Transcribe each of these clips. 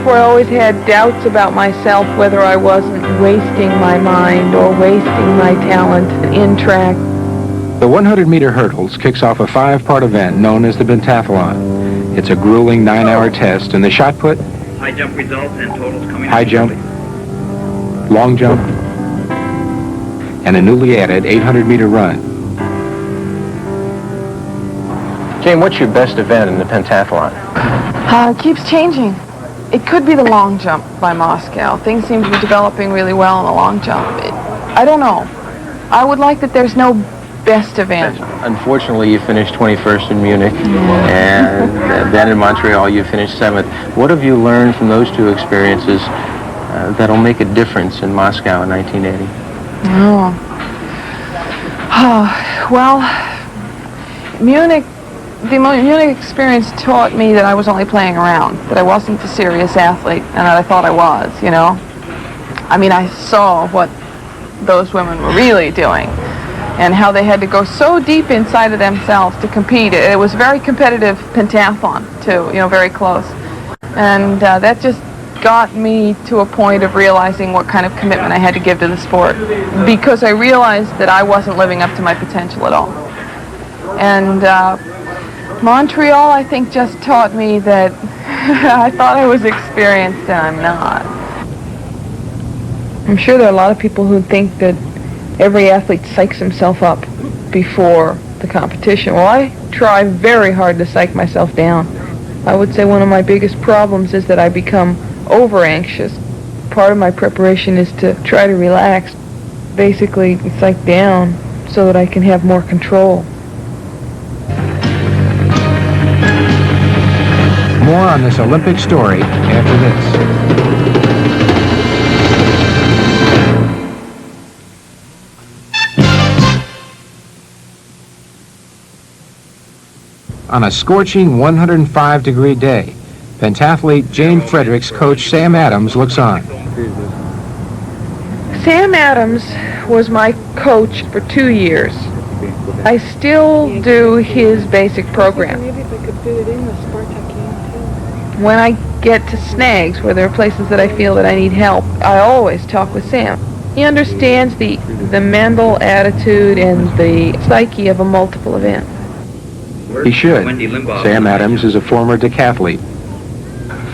where I always had doubts about myself, whether I wasn't wasting my mind or wasting my talent in track. The 100-meter hurdles kicks off a 5-part event known as the Pentathlete. It's a grueling 9-hour test in the shot put, high jump results and totals coming high jump, long jump, and a newly added 800-meter run. Jane, what's your best event in the pentathlon? It keeps changing. It could be the long jump by Moscow. Things seem to be developing really well in the long jump. I don't know. I would like that there's no best event. Unfortunately, you finished 21st in Munich, and then in Montreal you finished 7th. What have you learned from those two experiences that'll make a difference in Moscow in 1980? Well, the Munich experience taught me that I was only playing around, that I wasn't a serious athlete, and that I thought I was, you know? I mean, I saw what those women were really doing and how they had to go so deep inside of themselves to compete. It was a very competitive pentathlon, too, you know, very close. And that just got me to a point of realizing what kind of commitment I had to give to the sport, because I realized that I wasn't living up to my potential at all. And Montreal, I think, just taught me that I thought I was experienced and I'm not. I'm sure there are a lot of people who think that every athlete psychs himself up before the competition. Well, I try very hard to psych myself down. I would say one of my biggest problems is that I become over-anxious. Part of my preparation is to try to relax, basically psych down so that I can have more control. More on this Olympic story after this. On a scorching 105-degree day, pentathlete Jane Fredericks' coach Sam Adams looks on. Sam Adams was my coach for 2 years. I still do his basic program. When I get to snags, where there are places that I feel that I need help, I always talk with Sam. He understands the mental attitude and the psyche of a multiple event. He should. Sam Adams is a former decathlete.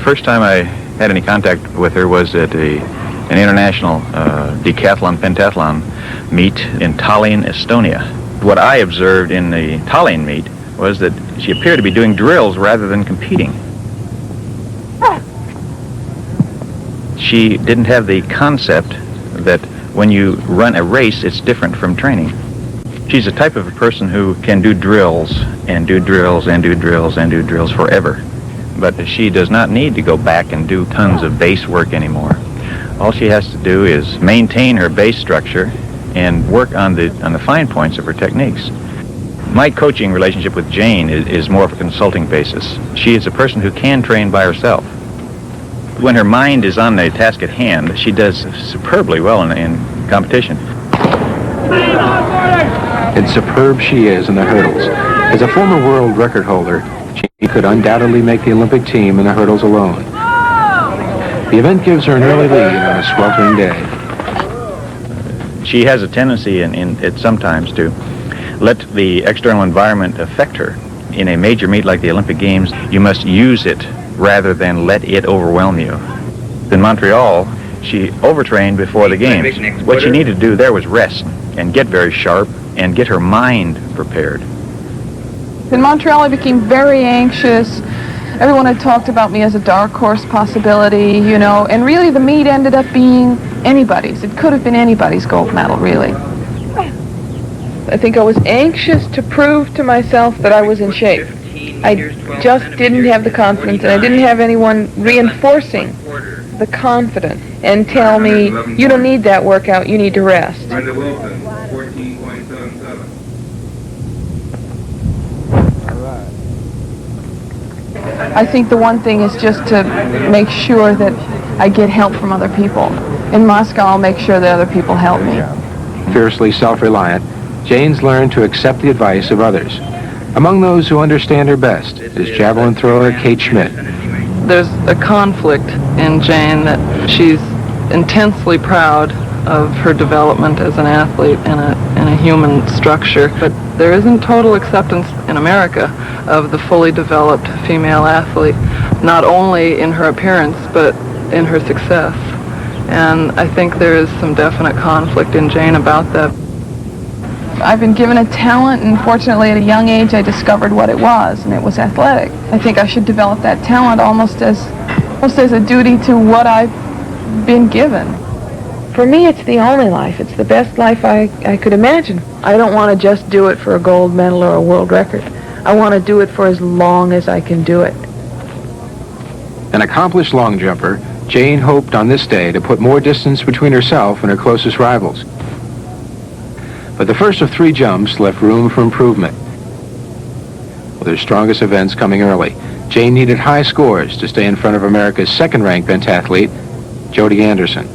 First time I had any contact with her was at an international decathlon, pentathlon meet in Tallinn, Estonia. What I observed in the Tallinn meet was that she appeared to be doing drills rather than competing. She didn't have the concept that when you run a race, it's different from training. She's the type of a person who can do drills and do drills and do drills and do drills forever. But she does not need to go back and do tons of base work anymore. All she has to do is maintain her base structure and work on the fine points of her techniques. My coaching relationship with Jane is more of a consulting basis. She is a person who can train by herself. When her mind is on the task at hand, she does superbly well in competition. And superb she is in the hurdles. As a former world record holder, she could undoubtedly make the Olympic team in the hurdles alone. The event gives her an early lead on a sweltering day. She has a tendency sometimes to let the external environment affect her. In a major meet like the Olympic Games, you must use it rather than let it overwhelm you. In Montreal, she overtrained before the games. What she needed to do there was rest and get very sharp and get her mind prepared. In Montreal, I became very anxious. Everyone had talked about me as a dark horse possibility, you know, and really the meet ended up being anybody's. It could have been anybody's gold medal, really. I think I was anxious to prove to myself that I was in shape. I just didn't have the confidence, and I didn't have anyone reinforcing the confidence and tell me, you don't need that workout, you need to rest. I think the one thing is just to make sure that I get help from other people. In Moscow, I'll make sure that other people help me. Fiercely self-reliant, Jane's learned to accept the advice of others. Among those who understand her best is javelin thrower Kate Schmidt. there's a conflict in Jane that she's intensely proud of her development as an athlete in a human structure, but there isn't total acceptance in America of the fully developed female athlete, not only in her appearance, but in her success. And I think there is some definite conflict in Jane about that. I've been given a talent, and fortunately at a young age I discovered what it was, and it was athletic. I think I should develop that talent almost as a duty to what I've been given. For me, it's the only life. It's the best life I could imagine. I don't want to just do it for a gold medal or a world record. I want to do it for as long as I can do it. An accomplished long jumper, Jane hoped on this day to put more distance between herself and her closest rivals. But the first of 3 jumps left room for improvement. With her strongest events coming early, Jane needed high scores to stay in front of America's second-ranked pentathlete, Jody Anderson.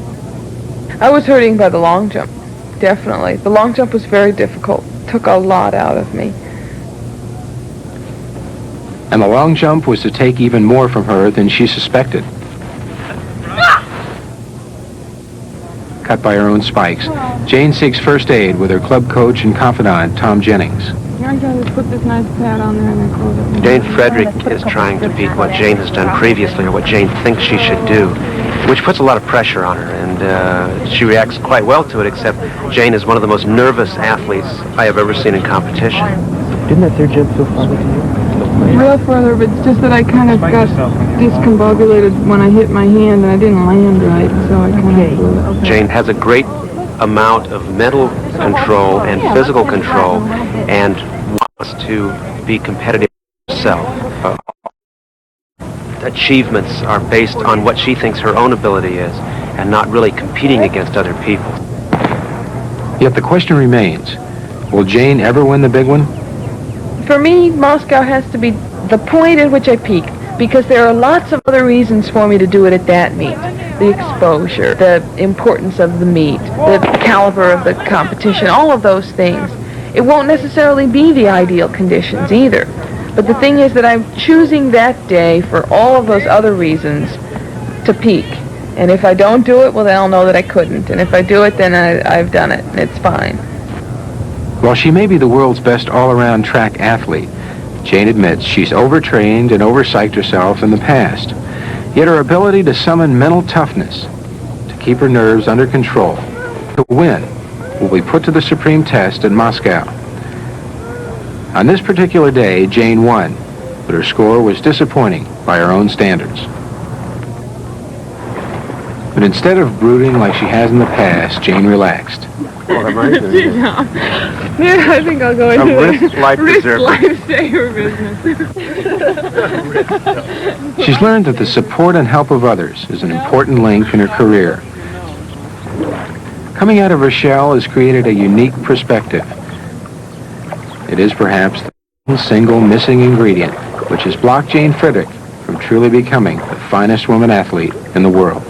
I was hurting by the long jump, definitely. The long jump was very difficult. Took a lot out of me. And the long jump was to take even more from her than she suspected. Cut by her own spikes, Jane seeks first aid with her club coach and confidant, Tom Jennings. Put this nice pad on there and then close it. Jane Fredericks is trying to beat what Jane has done previously, or what Jane thinks she should do, which puts a lot of pressure on her, and she reacts quite well to it, except Jane is one of the most nervous athletes I have ever seen in competition. Didn't that third jump feel farther to you? Real further, but it's just that I kind of got discombobulated when I hit my hand and I didn't land right, so I kind of blew it. Jane has a great amount of mental control and physical control, and wants to be competitive herself. Achievements are based on what she thinks her own ability is, and not really competing against other people. Yet the question remains, will Jane ever win the big one? For me, Moscow has to be the point at which I peak, because there are lots of other reasons for me to do it at that meet. The exposure, the importance of the meet, the caliber of the competition, all of those things. It won't necessarily be the ideal conditions either. But the thing is that I'm choosing that day for all of those other reasons to peak. And if I don't do it, well, then I'll know that I couldn't. And if I do it, then I've done it, and it's fine. While she may be the world's best all-around track athlete, Jane admits she's overtrained and overpsyched herself in the past. Yet her ability to summon mental toughness, to keep her nerves under control, to win, will be put to the supreme test in Moscow. On this particular day, Jane won, but her score was disappointing by her own standards. But instead of brooding like she has in the past, Jane relaxed. Well, that might be. Yeah, I think I'll go into wrist lifesaver business. She's learned that the support and help of others is an important link in her career. Coming out of her shell has created a unique perspective. It is perhaps the single missing ingredient which has blocked Jane Fredericks from truly becoming the finest woman athlete in the world.